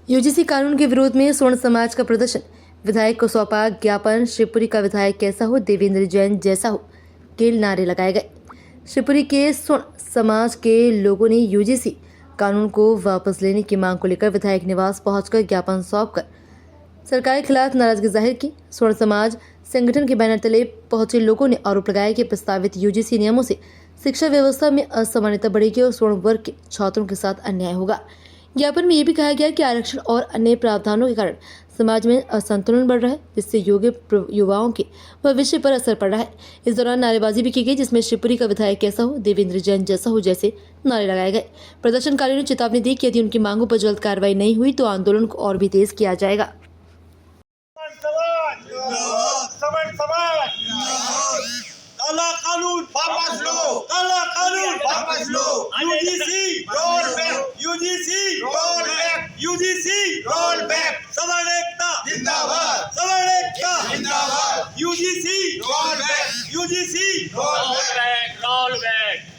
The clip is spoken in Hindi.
यूजीसी कानून के विरोध में स्वर्ण समाज का प्रदर्शन। विधायक को सौंपा ज्ञापन। शिवपुरी का विधायक कैसा हो, देवेंद्र जैन जैसा हो के नारे लगाए गए। शिवपुरी के स्वर्ण समाज के लोगों ने यूजीसी कानून को वापस लेने की मांग को लेकर विधायक निवास पहुंचकर ज्ञापन सौंपकर सरकार के खिलाफ नाराजगी जाहिर की। स्वर्ण समाज संगठन के बैनर तले पहुंचे लोगों ने आरोप लगाया कि प्रस्तावित यूजीसी नियमों से शिक्षा व्यवस्था में असमानता बढ़ेगी और स्वर्ण वर्ग के छात्रों के साथ अन्याय होगा। ज्ञापन में यह भी कहा गया कि आरक्षण और अन्य प्रावधानों के कारण समाज में असंतुलन बढ़ रहा है, जिससे योग्य युवाओं के भविष्य पर असर पड़ रहा है। इस दौरान नारेबाजी भी की गई, जिसमें शिवपुरी का विधायक कैसा हो, देवेंद्र जैन जैसा हो जैसे नारे लगाए गए। प्रदर्शनकारियों ने चेतावनी दी कि यदि उनकी मांगों पर जल्द कार्रवाई नहीं हुई तो आंदोलन को और भी तेज किया जाएगा। काला कानून वापस लो, काला कानून वापस लो। UGC roll back, UGC roll back, UGC roll back. सवर्ण एकता जिंदाबाद, सवर्ण एकता जिंदाबाद। UGC roll back, UGC roll back, roll back.